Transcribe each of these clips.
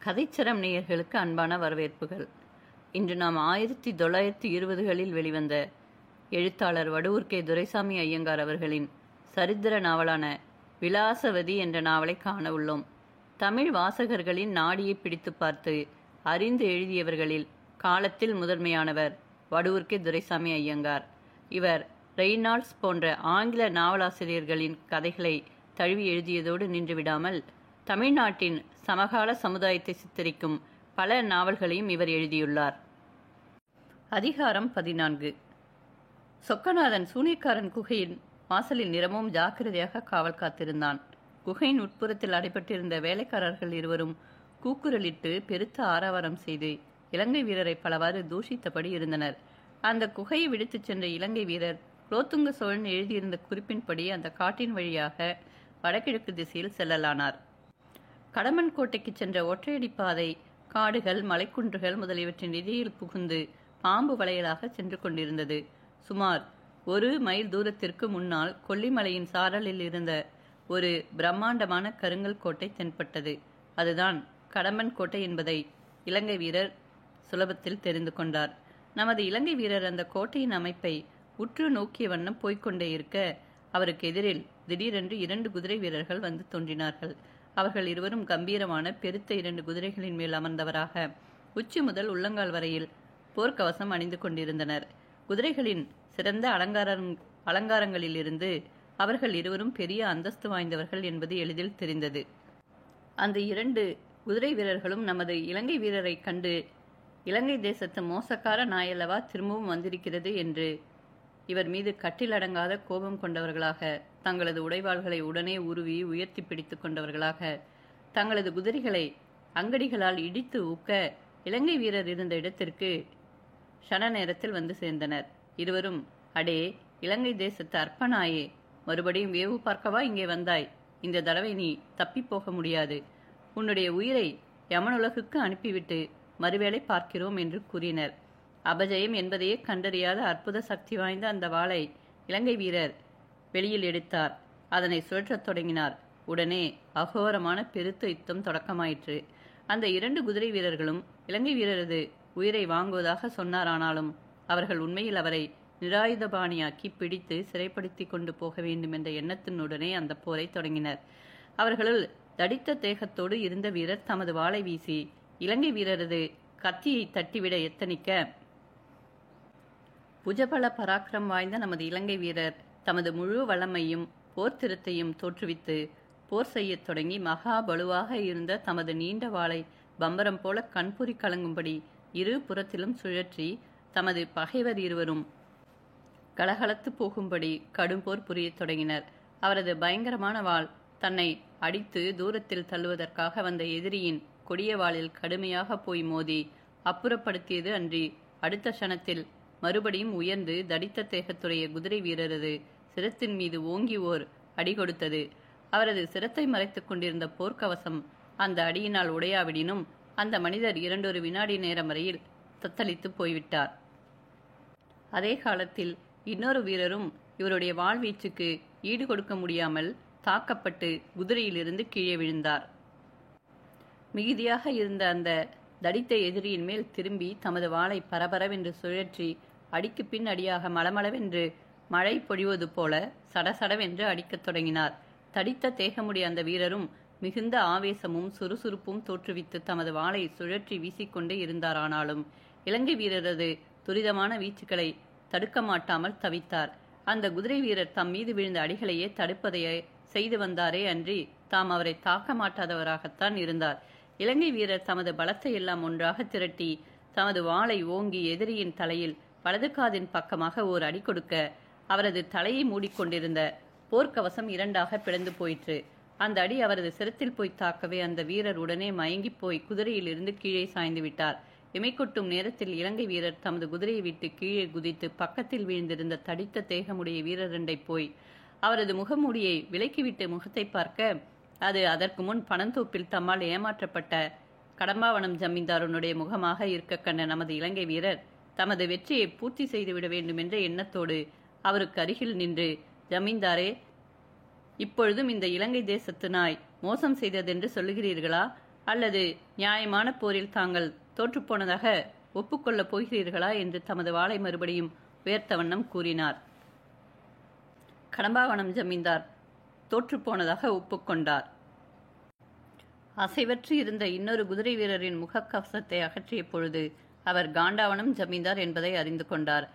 கதைச்சரம் நேயர்களுக்கு அன்பான வரவேற்புகள். இன்று நாம் 1920களில் வெளிவந்த எழுத்தாளர் வடுவூர் கே. துரைசாமி ஐயங்கார் அவர்களின் சரித்திர நாவலான விலாசவதி என்ற நாவலை காண உள்ளோம். தமிழ் வாசகர்களின் நாடியை பிடித்து பார்த்து அறிந்து எழுதியவர்களில் காலத்தில் முதன்மையானவர் வடுவூர் கே. துரைசாமி ஐயங்கார். இவர் ரெய்னால்ட்ஸ் போன்ற ஆங்கில நாவலாசிரியர்களின் கதைகளை தழுவி எழுதியதோடு நின்றுவிடாமல் தமிழ்நாட்டின் சமகால சமுதாயத்தை சித்தரிக்கும் பல நாவல்களையும் இவர் எழுதியுள்ளார். அதிகாரம் 14. சொக்கநாதன் சூனியக்காரன் குகையின் வாசலில் நிறமும் ஜாக்கிரதையாக காவல் காத்திருந்தான். குகையின் உட்புறத்தில் அடைபட்டிருந்த வேலைக்காரர்கள் இருவரும் கூக்குரலிட்டு பெருத்த ஆரவாரம் செய்து இலங்கை வீரரை பலவாறு தூஷித்தபடி இருந்தனர். அந்த குகையை விடுத்துச் சென்ற இலங்கை வீரர் குலோத்துங்க சோழன் எழுதியிருந்த குறிப்பின்படி அந்த காட்டின் வழியாக வடகிழக்கு திசையில் செல்லலானார். கடம்பன் கோட்டைக்கு சென்ற ஒற்றையடி பாதை காடுகள், மலைக்குன்றுகள் முதலியவற்றின் இடையில் புகுந்து பாம்பு வளையலாக சென்று கொண்டிருந்தது. சுமார் 1 மைல் தூரத்திற்கு முன்னால் கொல்லிமலையின் சாரலில் இருந்த ஒரு பிரம்மாண்டமான கருங்கல் கோட்டை தென்பட்டது. அதுதான் கடம்பன் கோட்டை என்பதை இலங்கை வீரர் சுலபத்தில் தெரிந்து கொண்டார். நமது இலங்கை வீரர் அந்த கோட்டையின் அமைப்பை உற்று நோக்கிய வண்ணம் போய்கொண்டே இருக்க அவருக்கு எதிரில் திடீரென்று 2 குதிரை வீரர்கள் வந்து தோன்றினார்கள். அவர்கள் இருவரும் கம்பீரமான பெருத்த 2 குதிரைகளின் மேல் அமர்ந்தவராக உச்சி முதல் உள்ளங்கால் வரையில் போர்க்கவசம் அணிந்து கொண்டிருந்தனர். குதிரைகளின் சிறந்த அலங்காரங்களிலிருந்து அவர்கள் இருவரும் பெரிய அந்தஸ்து வாய்ந்தவர்கள் என்பது எளிதில் தெரிந்தது. அந்த 2 குதிரை வீரர்களும் நமது இலங்கை வீரரை கண்டு, இலங்கை தேசத்து மோசக்கார நாயல்லவா திரும்பவும் வந்திருக்கிறது என்று இவர் மீது கட்டிலடங்காத கோபம் கொண்டவர்களாக, தங்களது உடைவாள்களை உடனே உருவி உயர்த்தி பிடித்து கொண்டவர்களாக, தங்களது குதிரைகளை அங்கடிகளால் இடித்து ஊக்க இலங்கை வீரர் இருந்த இடத்திற்கு க்ஷண நேரத்தில் வந்து சேர்ந்தனர். இருவரும், அடே இலங்கை தேசத்து அற்பனாயே, மறுபடியும் வேவு பார்க்கவா இங்கே வந்தாய்? இந்த தடவை நீ தப்பி போக முடியாது. உன்னுடைய உயிரை யமனுலகுக்கு அனுப்பிவிட்டு மறுவேளை பார்க்கிறோம் என்று கூறினர். அபஜயம் என்பதையே கண்டறியாத அற்புத சக்தி வாய்ந்த அந்த வாளை இலங்கை வீரர் வெளியில் எடுத்தார். அதனை சுழற்றத் தொடங்கினார். உடனே அகோரமான பெருத்த யுத்தம் தொடக்கமாயிற்று. அந்த 2 குதிரை வீரர்களும் இலங்கை வீரரது உயிரை வாங்குவதாக சொன்னாரானாலும் அவர்கள் உண்மையில் அவரை நிராயுதபாணியாக்கி பிடித்து சிறைப்படுத்தி கொண்டு போக வேண்டும் என்ற எண்ணத்தினுடனே அந்த போரை தொடங்கினர். அவர்களுள் தடித்த தேகத்தோடு இருந்த வீரர் தமது வாளை வீசி இலங்கை வீரரது கத்தியை தட்டிவிட எத்தனிக்க, புஜபல பராக்கிரம் வாய்ந்த நமது இலங்கை வீரர் தமது முழு வல்லமையும் போர்த்திறத்தையும் தோற்றுவித்து போர் செய்யத் தொடங்கி மகாபலுவாக இருந்த தமது நீண்ட வாளை பம்பரம் போல கண்புரி கலங்கும்படி 2 புறத்திலும் சுழற்றி தமது பகைவர் இருவரும் கலகலத்து போகும்படி கடும் போர் புரியத் தொடங்கினர். அவரது பயங்கரமான வாள் தன்னை அடித்து தூரத்தில் தள்ளுவதற்காக வந்த எதிரியின் கொடிய வாளில் கடுமையாக போய் மோதி அப்புறப்படுத்தியது அன்றி, அடுத்த க்ஷணத்தில் மறுபடியும் உயர்ந்து தடித்த தேகத்துடைய குதிரை வீரரது சிரத்தின் மீது ஓங்கி ஓர் அடி கொடுத்தது. அவரது சிரத்தை மறைத்துக் கொண்டிருந்த போர்க்கவசம் அந்த அடியினால் உடையாவிடினும் அந்த மனிதர் 2 வினாடி நேரம் வரையில் தத்தளித்து போய்விட்டார். அதே காலத்தில் இன்னொரு வீரரும் இவருடைய வாழ்வீச்சுக்கு ஈடு கொடுக்க முடியாமல் தாக்கப்பட்டு குதிரையிலிருந்து கீழே விழுந்தார். மிகுதியாக இருந்த அந்த தடித்த எதிரியின் மேல் திரும்பி தமது வாளை பரபரவென்று சுழற்றி அடிக்கு பின் அடியாக மளமளவென்று மழை பொழிவது போல சடசடவென்று அடிக்கத் தொடங்கினார். தடித்த தேகமுடைய அந்த வீரரும் மிகுந்த ஆவேசமும் சுறுசுறுப்பும் தோற்றுவித்து தமது வாளை சுழற்றி வீசிக்கொண்டே இருந்தாரானாலும் இலங்கை வீரரது துரிதமான வீச்சுக்களை தடுக்க மாட்டாமல் தவித்தார். அந்த குதிரை வீரர் தம் மீது விழுந்த அடிகளையே தடுப்பதையே செய்து வந்தாரே அன்றி தாம் அவரை தாக்க மாட்டாதவராகத்தான் இருந்தார். இலங்கை வீரர் தமது பலத்தை எல்லாம் ஒன்றாக திரட்டி தமது வாளை ஓங்கி எதிரியின் தலையில் வலது காதின் பக்கமாக ஓர் அடி கொடுக்க அவரது தலையை மூடிக்கொண்டிருந்த போர்க்கவசம் 2ஆக பிளந்து போயிற்று. அந்த அடி அவரது சிரத்தில் போய் தாக்கவே அந்த வீரர் உடனே மயங்கி போய் குதிரையிலிருந்து கீழே சாய்ந்து விட்டார். இமைக்கொட்டும் நேரத்தில் இலங்கை வீரர் தமது குதிரையை விட்டு கீழே குதித்து பக்கத்தில் வீழ்ந்திருந்த தடித்த தேகமுடைய வீரரண்டை போய் அவரது முகமூடியை விலக்கிவிட்டு முகத்தை பார்க்க, அது அதற்கு முன் பனந்தோப்பில் தம்மால் ஏமாற்றப்பட்ட கடம்பாவனம் ஜமீன்தாரனுடைய முகமாக இருக்க கண்ட நமது இலங்கை வீரர் தமது வெற்றியை பூர்த்தி செய்துவிட வேண்டும் என்ற எண்ணத்தோடு அவருக்கு அருகில் நின்று, ஜமீன்தாரே, இப்பொழுதும் இந்த இலங்கை தேசத்து நாய் மோசம் செய்ததென்று சொல்லுகிறீர்களா? அல்லது நியாயமான போரில் தாங்கள் தோற்றுப்போனதாக ஒப்புக்கொள்ளப் போகிறீர்களா என்று தமது வாளை மறுபடியும் உயர்த்த வண்ணம் கூறினார். கடம்பாவனம் ஜமீன்தார் தோற்றுப்போனதாக ஒப்புக்கொண்டார். அசைவற்று இருந்த இன்னொரு குதிரை வீரரின் முகக்கவசத்தை அகற்றிய பொழுது அவர் காண்டாவனம் ஜமீன்தார் என்பதை அறிந்து கொண்டார்.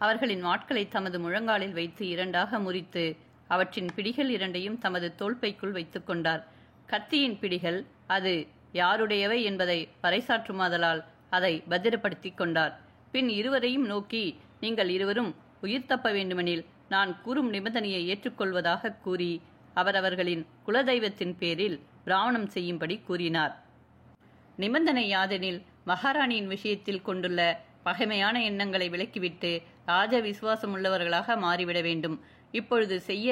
அவர்களின் வாட்களை தமது முழங்காலில் வைத்து இரண்டாக முறித்து அவற்றின் பிடிகள் இரண்டையும் தமது தோள்பைக்குள் வைத்துக் கொண்டார். கத்தியின் பிடிகள் அது யாருடையவை என்பதை பறைசாற்றுமாதலால் அதை பத்திரப்படுத்தி கொண்டார். பின் இருவரையும் நோக்கி, நீங்கள் இருவரும் உயிர் தப்ப வேண்டுமெனில் நான் கூறும் நிபந்தனையை ஏற்றுக்கொள்வதாக கூறி அவரவர்களின் குலதெய்வத்தின் பேரில் பிராமணம் செய்யும்படி கூறினார். நிபந்தனை யாதெனில் மகாராணியின் விஷயத்தில் கொண்டுள்ள பகைமையான எண்ணங்களை விலக்கிவிட்டு ராஜ விசுவாசம் உள்ளவர்களாக மாறிவிட வேண்டும். இப்பொழுது செய்ய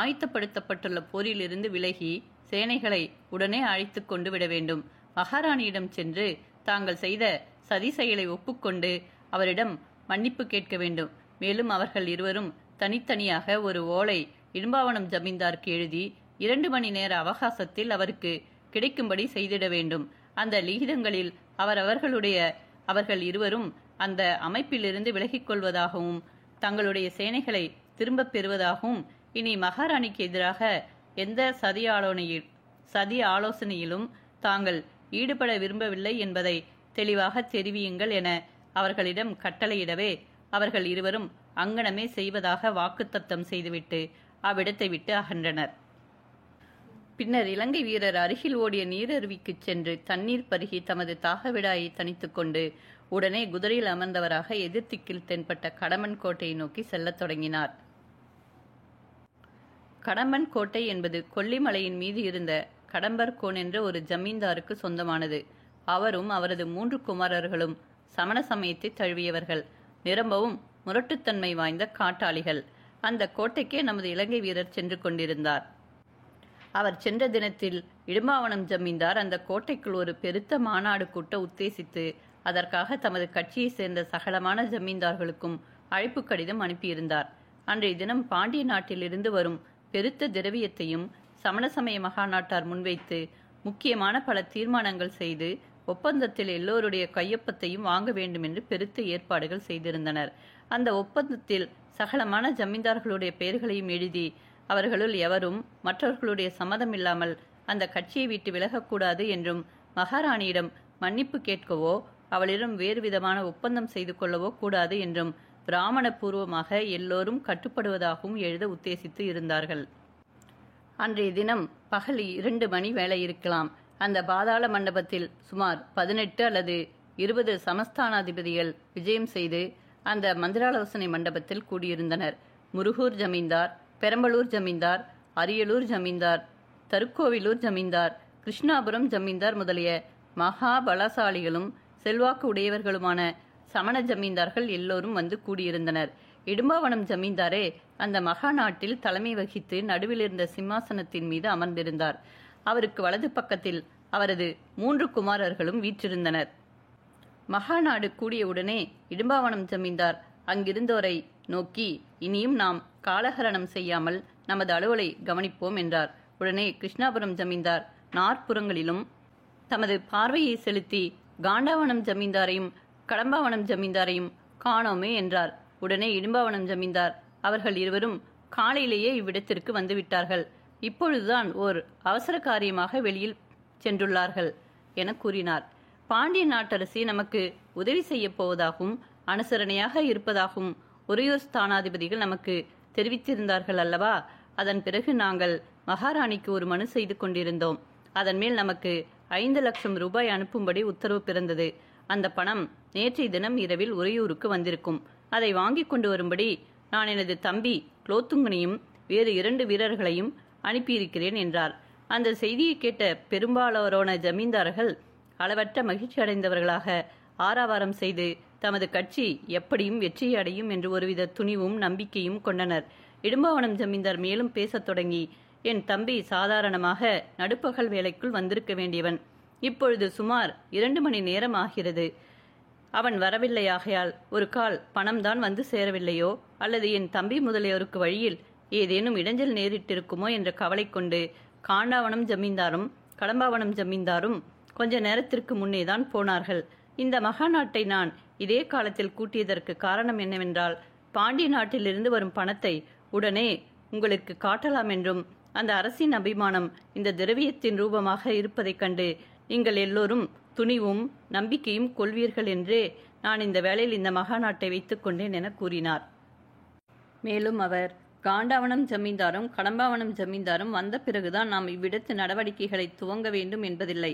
ஆயத்தப்படுத்தப்பட்டுள்ள போரிலிருந்து விலகி சேனைகளை உடனே அழைத்து கொண்டு விட வேண்டும். மகாராணியிடம் சென்று தாங்கள் செய்த சதி செயலை ஒப்புக்கொண்டு அவரிடம் மன்னிப்பு கேட்க வேண்டும். மேலும் அவர்கள் இருவரும் தனித்தனியாக ஒரு ஓலை இடும்பாவனம் ஜமீன்தாருக்கு எழுதி 2 மணி நேர அவகாசத்தில் அவருக்கு கிடைக்கும்படி செய்திட வேண்டும். அந்த லிகிதங்களில் அவர்கள் இருவரும் அந்த அமைப்பிலிருந்து விலகிக் கொள்வதாகவும் தங்களுடைய சேனைகளை திரும்பப் பெறுவதாகவும் இனி மகாராணிக்கு எதிராக எந்த சதி ஆலோசனையிலும் தாங்கள் ஈடுபட விரும்பவில்லை என்பதை தெளிவாக தெரிவியுங்கள் என அவர்களிடம் கட்டளையிடவே அவர்கள் இருவரும் அங்கனமே செய்வதாக வாக்குத்தத்தம் செய்துவிட்டு அவ்விடத்தை விட்டு அகன்றனர். பின்னர் இலங்கை வீரர் அருகில் ஓடிய நீரருவிக்குச் சென்று தண்ணீர் பருகி தமது தாகவிடாயை தணித்துக் கொண்டு உடனே குதிரையில் அமர்ந்தவராக எதிர்த்திக்கில் தென்பட்ட கடம்பன் கோட்டையை நோக்கி செல்லத் தொடங்கினார். கடம்பன் கோட்டை என்பது கொல்லிமலையின் மீது இருந்த கடம்பர் கோன் என்ற ஒரு ஜமீன்தாருக்கு சொந்தமானது. அவரும் அவரது 3 குமாரர்களும் சமண சமயத்தை தழுவியவர்கள், நிரம்பவும் முரட்டுத்தன்மை வாய்ந்த காட்டாளிகள். அந்த கோட்டைக்கே நமது இலங்கை வீரர் சென்று கொண்டிருந்தார். அவர் சென்ற தினத்தில் இடும்பாவனம் ஜமீன்தார் அந்த கோட்டைக்குள் ஒரு பெருத்த மாநாடு கூட்ட உத்தேசித்து அதற்காக தமது கட்சியை சேர்ந்த சகலமான ஜமீன்தார்களுக்கும் அழைப்பு கடிதம் அனுப்பியிருந்தார். அன்றைய தினம் பாண்டிய நாட்டிலிருந்து வரும் பெருத்த திரவியத்தையும் சமண சமய மகாநாட்டார் முன்வைத்து முக்கியமான பல தீர்மானங்கள் செய்து ஒப்பந்தத்தில் எல்லோருடைய கையொப்பத்தையும் வாங்க வேண்டும் என்று பெருத்த ஏற்பாடுகள் செய்திருந்தனர். அந்த ஒப்பந்தத்தில் சகலமான ஜமீன்தார்களுடைய பெயர்களையும் எழுதி அவர்களுள் எவரும் மற்றவர்களுடைய சம்மதம் இல்லாமல் அந்த கட்சியை விட்டு விலகக்கூடாது என்றும் மகாராணியிடம் மன்னிப்பு கேட்கவோ அவளிடம் வேறு விதமான ஒப்பந்தம் செய்து கொள்ளவோ கூடாது என்றும் பிராமண பூர்வமாக எல்லோரும் கட்டுப்படுவதாகவும் எழுத உத்தேசித்து இருந்தார்கள். அன்றைய தினம் பகல் 2 மணி வேளை இருக்கலாம். அந்த பாதாள மண்டபத்தில் சுமார் 18 அல்லது 20 சமஸ்தானாதிபதிகள் விஜயம் செய்து அந்த மந்திராலோசனை மண்டபத்தில் கூடியிருந்தனர். முருகூர் ஜமீன்தார், பெரம்பலூர் ஜமீன்தார், அரியலூர் ஜமீன்தார், தருக்கோவிலூர் ஜமீன்தார், கிருஷ்ணாபுரம் ஜமீன்தார் முதலிய மகா பலசாலிகளும் செல்வாக்கு உடையவர்களுமான சமண ஜமீன்தார்கள் எல்லோரும் வந்து கூடியிருந்தனர். இடும்பாவனம் ஜமீன்தாரே அந்த மகா நாட்டில் தலைமை வகித்து நடுவில் இருந்த சிம்மாசனத்தின் மீது அமர்ந்திருந்தார். அவருக்கு வலது பக்கத்தில் அவரது 3 குமாரர்களும் வீற்றிருந்தனர். மகாநாடு கூடியவுடனே இடும்பாவனம் ஜமீன்தார் அங்கிருந்தோரை நோக்கி, இனியும் நாம் காலஹரணம் செய்யாமல் நமது அலுவலை கவனிப்போம் என்றார். உடனே கிருஷ்ணாபுரம் ஜமீன்தார் நாற்புறங்களிலும் தமது பார்வையை செலுத்தி காண்டாவனம் ஜமீன்தாரையும் கடம்பாவனம் ஜமீன்தாரையும் காணோமே என்றார். உடனே இடும்பாவனம் ஜமீன்தார், அவர்கள் இருவரும் காலையிலேயே இவ்விடத்திற்கு வந்துவிட்டார்கள், இப்பொழுதுதான் ஓர் அவசர காரியமாக வெளியில் சென்றுள்ளார்கள் என கூறினார். பாண்டிய நாட்டரசி நமக்கு உதவி செய்ய போவதாகவும் அனுசரணையாக இருப்பதாகவும் உறையூர் ஸ்தானாதிபதிகள் நமக்கு தெரிவித்திருந்தார்கள் அல்லவா? அதன் பிறகு நாங்கள் மகாராணிக்கு ஒரு மனு செய்து கொண்டிருந்தோம். அதன் மேல் நமக்கு 5 லட்சம் ரூபாய் அனுப்பும்படி உத்தரவு பிறந்தது. அந்த பணம் நேற்றைய தினம் இரவில் உறையூருக்கு வந்திருக்கும். அதை வாங்கி கொண்டு வரும்படி நான் எனது தம்பி குலோத்துங்கனையும் வேறு 2 வீரர்களையும் அனுப்பியிருக்கிறேன் என்றார். அந்த செய்தியை கேட்ட பெரும்பாலான ஜமீன்தார்கள் அளவற்ற மகிழ்ச்சி அடைந்தவர்களாக ஆரவாரம் செய்து தமது கட்சி எப்படியும் வெற்றியை அடையும் என்று ஒருவித துணிவும் நம்பிக்கையும் கொண்டனர். இடும்பாவனம் ஜமீன்தார் மேலும் பேசத் தொடங்கி, என் தம்பி சாதாரணமாக நடுப்பகல் வேளைக்குள் வந்திருக்க வேண்டியவன். இப்பொழுது சுமார் 2 மணி நேரம் ஆகிறது. அவன் வரவில்லையாகையால் ஒரு கால் பணம்தான் வந்து சேரவில்லையோ அல்லது என் தம்பி முதலியோருக்கு வழியில் ஏதேனும் இடைஞ்சல் நேரிட்டிருக்குமோ என்ற கவலை கொண்டு காண்டாவனம் ஜமீன்தாரும் கடம்பாவனம் ஜமீன்தாரும் கொஞ்ச நேரத்திற்கு முன்னேதான் போனார்கள். இந்த மகா நாட்டை நான் இதே காலத்தில் கூட்டியதற்கு காரணம் என்னவென்றால், பாண்டிய நாட்டிலிருந்து வரும் பணத்தை உடனே உங்களுக்கு காட்டலாம் என்றும், அந்த அரசின் அபிமானம் இந்த திரவியத்தின் ரூபமாக இருப்பதைக் கண்டு நீங்கள் எல்லோரும் துணிவும் நம்பிக்கையும் கொள்வீர்கள் என்றே நான் இந்த வேளையில் இந்த மகா நாட்டை வைத்துக் கொண்டேன் என கூறினார். மேலும் அவர், காண்டாவனம் ஜமீன்தாரும் கடம்பாவனம் ஜமீன்தாரும் வந்த பிறகுதான் நாம் இவ்விடத்து நடவடிக்கைகளை துவங்க வேண்டும் என்பதில்லை.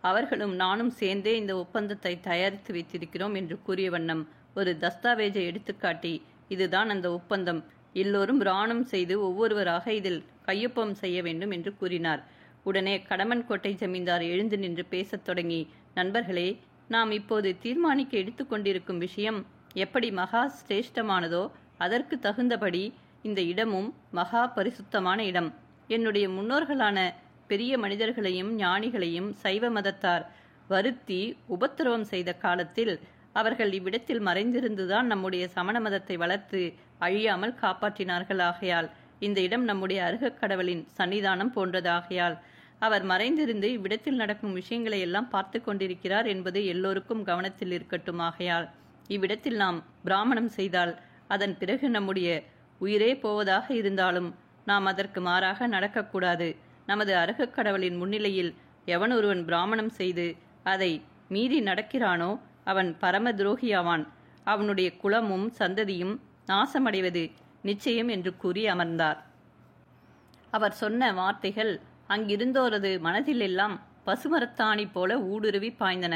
அவர்களும் நானும் சேர்ந்தே இந்த ஒப்பந்தத்தை தயாரித்து வைத்திருக்கிறோம் என்று கூறிய வண்ணம் ஒரு தஸ்தாவேஜை எடுத்துக்காட்டி, இதுதான் அந்த ஒப்பந்தம், எல்லோரும் பிராணம் செய்து ஒவ்வொருவராக இதில் கையொப்பம் செய்ய வேண்டும் என்று கூறினார். உடனே கடம்பன்கோட்டை ஜமீன்தார் எழுந்து நின்று பேசத் தொடங்கி, நண்பர்களே, நாம் இப்போது தீர்மானிக்க எடுத்துக்கொண்டிருக்கும் விஷயம் எப்படி மகா சிரேஷ்டமானதோ அதற்கு தகுந்தபடி இந்த இடமும் மகா பரிசுத்தமான இடம். என்னுடைய முன்னோர்களான பெரிய மனிதர்களையும் ஞானிகளையும் சைவ மதத்தார் வருத்தி உபத்திரவம் செய்த காலத்தில் அவர்கள் இவ்விடத்தில் மறைந்திருந்துதான் நம்முடைய சமண மதத்தை வளர்த்து அழியாமல் காப்பாற்றினார்கள். ஆகையால் இந்த இடம் நம்முடைய அருகக் கடவுளின் சன்னிதானம் போன்றதாகையால் அவர் மறைந்திருந்து இவ்விடத்தில் நடக்கும் விஷயங்களை எல்லாம் பார்த்து கொண்டிருக்கிறார் என்பது எல்லோருக்கும் கவனத்தில் இருக்கட்டும். ஆகையால் இவ்விடத்தில் நாம் பிராமணம் செய்தால் அதன் பிறகு நம்முடைய உயிரே போவதாக இருந்தாலும் நாம் அதற்கு மாறாக நடக்கக்கூடாது. நமது அருகக் கடவுளின் முன்னிலையில் எவன் ஒருவன் பிராமணம் செய்து அதை மீறி நடக்கிறானோ அவன் பரம துரோகியாவான். அவனுடைய குலமும் சந்ததியும் நாசமடைவது நிச்சயம் என்று கூறி அமர்ந்தார். அவர் சொன்ன வார்த்தைகள் அங்கிருந்தோரது மனதில் எல்லாம் பசுமரத்தாணி போல ஊடுருவி பாய்ந்தன.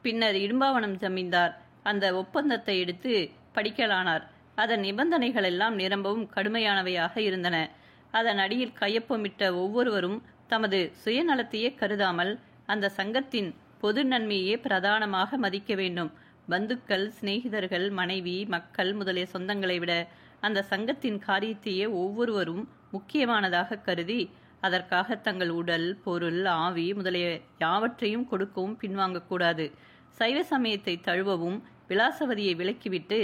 பின்னர் இடும்பாவனம் ஜமீன்தார் அந்த ஒப்பந்தத்தை எடுத்து படிக்கலானார். அதன் நிபந்தனைகள் எல்லாம் நிரம்பவும் கடுமையானவையாக இருந்தன. அதன் அடியில் கையொப்பமிட்ட ஒவ்வொருவரும் தமது சுயநலத்தையே கருதாமல் அந்த சங்கத்தின் பொது நன்மையே பிரதானமாக மதிக்க வேண்டும். பந்துக்கள், சிநேகிதர்கள், மனைவி, மக்கள் முதலிய சொந்தங்களை விட அந்த சங்கத்தின் காரியத்தையே ஒவ்வொருவரும் முக்கியமானதாக கருதி அதற்காக தங்கள் உடல், பொருள், ஆவி முதலிய யாவற்றையும் கொடுக்கவும் பின்வாங்கக்கூடாது. சைவ சமயத்தை தழுவவும் விலாசவதியை விலக்கிவிட்டு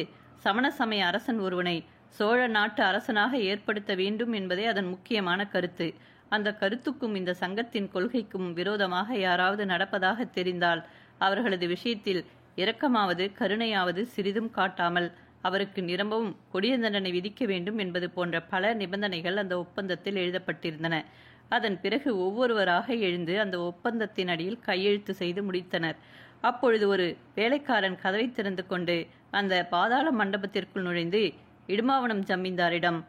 சமண சமய அரசன் ஒருவனை சோழ நாட்டு அரசனாக ஏற்படுத்த வேண்டும் என்பதே அதன் முக்கியமான கருத்து. அந்த கருத்துக்கும் இந்த சங்கத்தின் கொள்கைக்கும் விரோதமாக யாராவது நடப்பதாக தெரிந்தால் அவர்களது விஷயத்தில் இரக்கமாவது கருணையாவது சிறிதும் காட்டாமல் அவருக்கு நிரம்பவும் கொடிய தண்டனை விதிக்க வேண்டும் என்பது போன்ற பல நிபந்தனைகள் அந்த ஒப்பந்தத்தில் எழுதப்பட்டிருந்தன. அதன் பிறகு ஒவ்வொருவராக எழுந்து அந்த ஒப்பந்தத்தின் அடியில் கையெழுத்து செய்து முடித்தனர். அப்பொழுது ஒரு வேலைக்காரன் கதவை திறந்து கொண்டு அந்த பாதாள மண்டபத்திற்குள் நுழைந்து, இடும்பாவனம் ஜமீன்தாரிடம்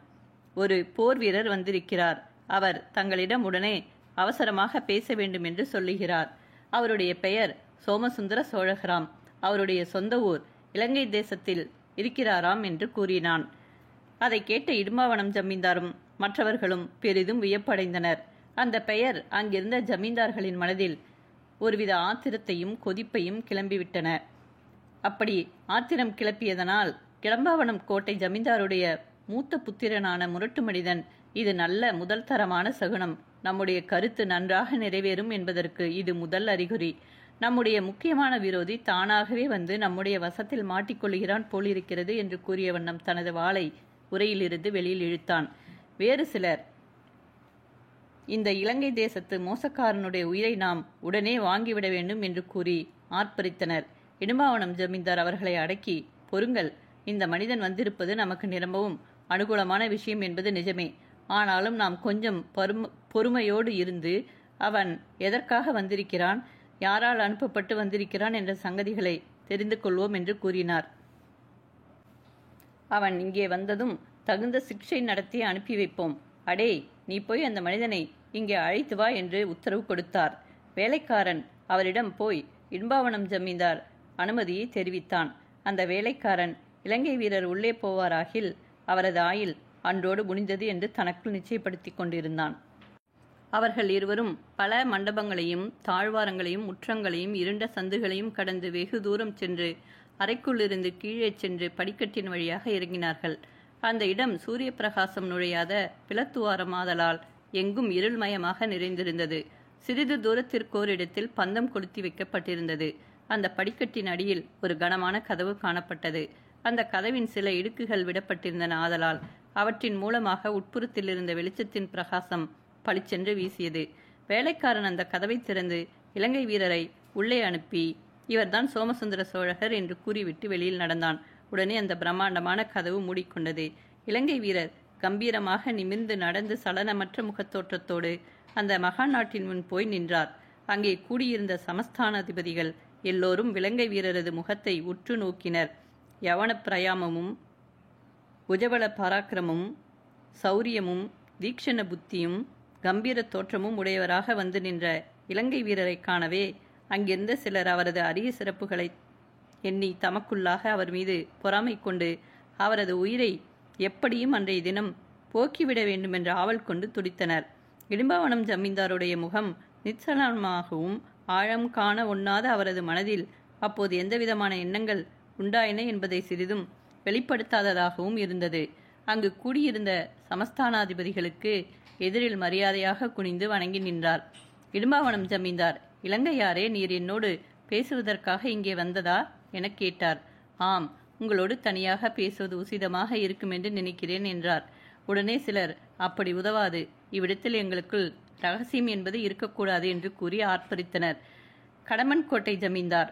ஒரு போர் வீரர் வந்திருக்கிறார், அவர் தங்களிடம் உடனே அவசரமாக பேச வேண்டும் என்று சொல்லுகிறார். அவருடைய பெயர் சோமசுந்தர சோழகராம். அவருடைய சொந்த ஊர் இலங்கை தேசத்தில் இருக்கிறாராம் என்று கூறினான். அதை கேட்ட இடும்பாவனம் ஜமீன்தாரும் மற்றவர்களும் பெரிதும் வியப்படைந்தனர். அந்த பெயர் அங்கிருந்த ஜமீன்தார்களின் மனதில் ஒருவித ஆத்திரத்தையும் கொதிப்பையும் கிளம்பிவிட்டன. அப்படி ஆத்திரம் கிளப்பியதனால் கிளம்பாவனம் கோட்டை ஜமீன்தாருடைய மூத்த புத்திரனான முரட்டு மனிதன், இது நல்ல முதல் தரமான சகுனம், நம்முடைய கருத்து நன்றாக நிறைவேறும் என்பதற்கு இது முதல் அறிகுறி. நம்முடைய முக்கியமான விரோதி தானாகவே வந்து நம்முடைய வசத்தில் மாட்டிக்கொள்கிறான் போலிருக்கிறது என்று கூறிய வண்ணம் தனது வாளை உரையிலிருந்து வெளியில் இழுத்தான். வேறு சிலர், இந்த இலங்கை தேசத்து மோசக்காரனுடைய உயிரை நாம் உடனே வாங்கிவிட வேண்டும் என்று கூறி ஆர்ப்பரித்தனர். இடும்பாவனம் ஜமீன்தார் அவர்களை அடக்கி, பொறுங்கள், இந்த மனிதன் வந்திருப்பது நமக்கு நிரம்பவும் அனுகூலமான விஷயம் என்பது நிஜமே. ஆனாலும் நாம் கொஞ்சம் பொறுமையோடு இருந்து அவன் எதற்காக வந்திருக்கிறான், யாரால் அனுப்பப்பட்டு வந்திருக்கிறான் என்ற சங்கதிகளை தெரிந்து கொள்வோம் என்று கூறினார். அவன் இங்கே வந்ததும் தகுந்த சிக்ஷை நடத்தி அனுப்பி வைப்போம். அடே, நீ போய் அந்த மனிதனை இங்கே அழைத்து வா என்று உத்தரவு கொடுத்தார். வேலைக்காரன் அவரிடம் போய் இடும்பாவனம் ஜமீன்தார் அனுமதியை தெரிவித்தான். அந்த வேலைக்காரன் இலங்கை வீரர் உள்ளே போவாராகில் அவரது ஆயுள் அன்றோடு முடிந்தது என்று தனக்குள் நிச்சயப்படுத்தி கொண்டிருந்தான். அவர்கள் இருவரும் பல மண்டபங்களையும் தாழ்வாரங்களையும் முற்றங்களையும் இருண்ட சந்துகளையும் கடந்து வெகு தூரம் சென்று அறைக்குள்ளிருந்து கீழே சென்று படிக்கட்டின் வழியாக இறங்கினார்கள். அந்த இடம் சூரிய பிரகாசம் நுழையாத பிளத்துவாரமாதலால் எங்கும் இருள்மயமாக நிறைந்திருந்தது. சிறிது தூரத்திற்கோரிடத்தில் பந்தம் கொளுத்தி வைக்கப்பட்டிருந்தது. அந்த படிக்கட்டின் அடியில் ஒரு கனமான கதவு காணப்பட்டது. அந்த கதவின் சில இடுக்குகள் விடப்பட்டிருந்தன. ஆதலால் அவற்றின் மூலமாக உட்புறத்தில் இருந்த வெளிச்சத்தின் பிரகாசம் பளிச்சென்று வீசியது. வேலைக்காரன் அந்த கதவை திறந்து இலங்கை வீரரை உள்ளே அனுப்பி இவர்தான் சோமசுந்தர சோழகர் என்று கூறிவிட்டு வெளியில் நடந்தான். உடனே அந்த பிரம்மாண்டமான கதவு மூடிக்கொண்டது. இலங்கை வீரர் கம்பீரமாக நிமிர்ந்து நடந்து சலனமற்ற முகத்தோற்றத்தோடு அந்த மகா நாட்டின் முன் போய் நின்றார். அங்கே கூடியிருந்த சமஸ்தானாதிபதிகள் எல்லோரும் இலங்கை வீரரது முகத்தை உற்று நோக்கினர். யவன பிரயாமமும் உஜபல பராக்கிரமும் சௌரியமும் தீக்ஷண புத்தியும் கம்பீர தோற்றமும் உடையவராக வந்து நின்ற இலங்கை வீரரை காணவே அங்கிருந்த சிலர் அவரது அரிய சிறப்புகளை எண்ணி தமக்குள்ளாக அவர் மீது பொறாமை கொண்டு அவரது உயிரை எப்படியும் அன்றைய தினம் போக்கிவிட வேண்டுமென்ற ஆவல் கொண்டு துடித்தனர். இடும்பாவனம் ஜமீன்தாருடைய முகம் நிச்சலமாகவும் ஆழம் காண ஒண்ணாத அவரது மனதில் அப்போது எந்தவிதமான எண்ணங்கள் உண்டாயின என்பதை சிறிதும் வெளிப்படுத்தாததாகவும் இருந்தது. அங்கு கூடியிருந்த சமஸ்தானாதிபதிகளுக்கு எதிரில் மரியாதையாக குனிந்து வணங்கி நின்றார். இடும்பாவனம் ஜமீன்தார், இலங்கையாரே, நீர் என்னோடு பேசுவதற்காக இங்கே வந்ததா எனக் கேட்டார். ஆம், உங்களோடு தனியாக பேசுவது உசிதமாக இருக்கும் என்று நினைக்கிறேன் என்றார். உடனே சிலர், அப்படி உதவாது, இவ்விடத்தில் எங்களுக்குள் ரகசியம் என்பது இருக்கக்கூடாது என்று கூறி ஆர்ப்பரித்தனர். கடமன் கோட்டை ஜமீன்தார்,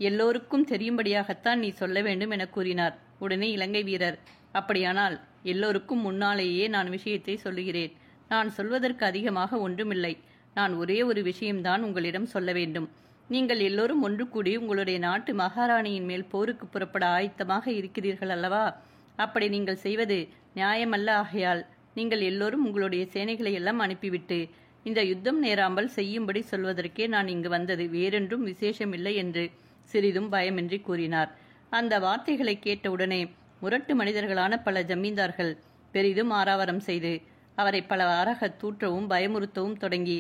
எல்லோருக்கும் தெரியும்படியாகத்தான் நீ சொல்ல வேண்டும் என கூறினார். உடனே இலங்கை வீரர், அப்படியானால் எல்லோருக்கும் முன்னாலேயே நான் விஷயத்தை சொல்லுகிறேன். நான் சொல்வதற்கு அதிகமாக ஒன்றுமில்லை. நான் ஒரே ஒரு விஷயம்தான் உங்களிடம் சொல்ல வேண்டும். நீங்கள் எல்லோரும் ஒன்று கூடி உங்களுடைய நாட்டு மகாராணியின் மேல் போருக்கு புறப்பட ஆயத்தமாக இருக்கிறீர்கள் அல்லவா? அப்படி நீங்கள் செய்வது நியாயமல்ல. ஆகையால் நீங்கள் எல்லோரும் உங்களுடைய சேனைகளை எல்லாம் அனுப்பிவிட்டு இந்த யுத்தம் நேராமல் செய்யும்படி சொல்வதற்கே நான் இங்கு வந்தது, வேறென்றும் விசேஷமில்லை என்று சிறிதும் பயமின்றி கூறினார். அந்த வார்த்தைகளை கேட்டவுடனே முரட்டு மனிதர்களான பல ஜமீன்தார்கள் பெரிதும் ஆரவாரம் செய்து அவரை பல வாராக தூற்றவும் பயமுறுத்தவும் தொடங்கி,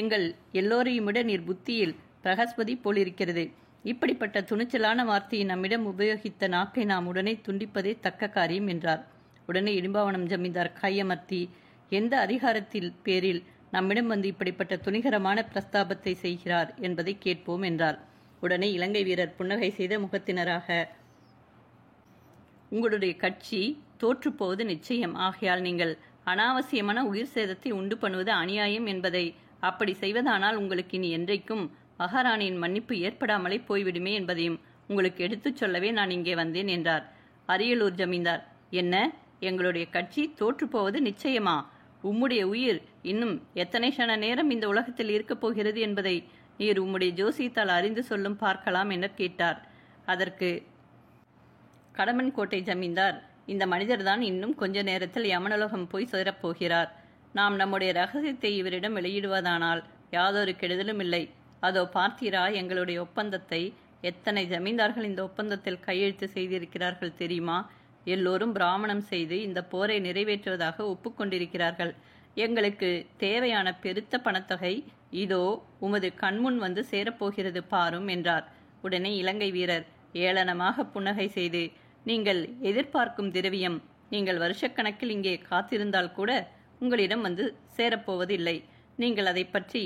எங்கள் எல்லோரையும் விட நீர் புத்தியில் பிரகஸ்பதி போலிருக்கிறது. இப்படிப்பட்ட துணிச்சலான வார்த்தையை நம்மிடம் உபயோகித்த நாக்கை நாம் உடனே துண்டிப்பதே தக்க காரியம் என்றார். உடனே இடும்பாவனம் ஜமீன்தார் கையமர்த்தி, எந்த அதிகாரத்தில் பேரில் நம்மிடம் வந்து இப்படிப்பட்ட துணிகரமான பிரஸ்தாபத்தை செய்கிறார் என்பதை கேட்போம் என்றார். உடனே இலங்கை வீரர் புன்னகை செய்த முகத்தினராக, உங்களுடைய கட்சி தோற்றுப்போவது நிச்சயம். ஆகையால் நீங்கள் அனாவசியமான உயிர் சேதத்தை உண்டு பண்ணுவது அநியாயம் என்பதை, அப்படி செய்வதானால் உங்களுக்கு இனி என்றைக்கும் மகாராணியின் மன்னிப்பு ஏற்படாமலே போய்விடுமே என்பதையும் உங்களுக்கு எடுத்துச் சொல்லவே நான் இங்கே வந்தேன் என்றார். அரியலூர் ஜமீன்தார், என்ன, எங்களுடைய கட்சி தோற்றுப்போவது நிச்சயமா? உம்முடைய உயிர் இன்னும் எத்தனை க்ஷண நேரம் இந்த உலகத்தில் இருக்கப் போகிறது என்பதை நீர் உம்முடைய ஜோசியத்தால் அறிந்து சொல்லும் பார்க்கலாம் என கேட்டார். அதற்கு கடமன் கோட்டை ஜமீன்தார், இந்த மனிதர்தான் இன்னும் கொஞ்ச நேரத்தில் யமனலோகம் போய் சேரப்போகிறார். நாம் நம்முடைய ரகசியத்தை இவரிடம் வெளியிடுவதானால் யாதொரு கெடுதலும் இல்லை. அதோ பார்த்தீரா எங்களுடைய ஒப்பந்தத்தை? எத்தனை ஜமீன்தார்கள் இந்த ஒப்பந்தத்தில் கையெழுத்து செய்திருக்கிறார்கள் தெரியுமா? எல்லோரும் பிராமணம் செய்து இந்த போரை நிறைவேற்றுவதாக ஒப்புக்கொண்டிருக்கிறார்கள். எங்களுக்கு தேவையான பெருத்த பணத்தொகை இதோ உமது கண்முன் வந்து சேரப்போகிறது பாரும் என்றார். உடனே இலங்கை வீரர் ஏளனமாக புன்னகை செய்து, நீங்கள் எதிர்பார்க்கும் திரவியம் நீங்கள் வருஷக்கணக்கில் இங்கே காத்திருந்தால் கூட உங்களிடம் வந்து சேரப்போவதில்லை. நீங்கள் அதை பற்றி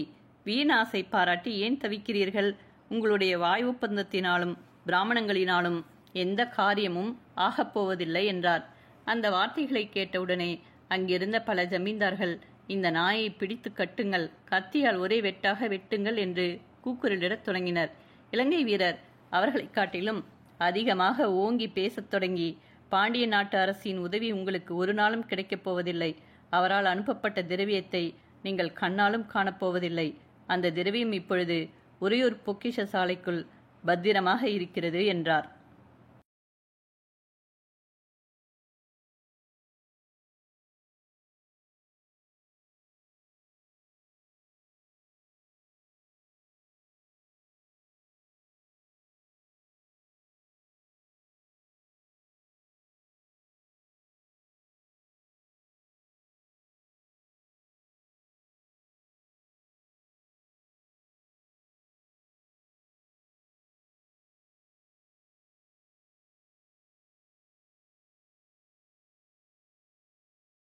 வீணாசை பாராட்டி ஏன் தவிக்கிறீர்கள்? உங்களுடைய வாய் ஒப்பந்தத்தினாலும் பிராமணங்களினாலும் எந்த காரியமும் ஆகப்போவதில்லை என்றார். அந்த வார்த்தைகளை கேட்டவுடனே அங்கிருந்த பல ஜமீன்தார்கள், இந்த நாயை பிடித்து கட்டுங்கள், கத்தியால் ஒரே வெட்டாக வெட்டுங்கள் என்று கூக்குரலிடத் தொடங்கினர். இலங்கை வீரர் அவர்களை காட்டிலும் அதிகமாக ஓங்கி பேசத் தொடங்கி, பாண்டிய நாட்டு அரசின் உதவி உங்களுக்கு ஒரு நாளும் கிடைக்கப் போவதில்லை. அவரால் அனுப்பப்பட்ட திரவியத்தை நீங்கள் கண்ணாலும் காணப்போவதில்லை. அந்த திரவியம் இப்பொழுது உறையூர் பொக்கிஷ சாலைக்குள் பத்திரமாக இருக்கிறது என்றார்.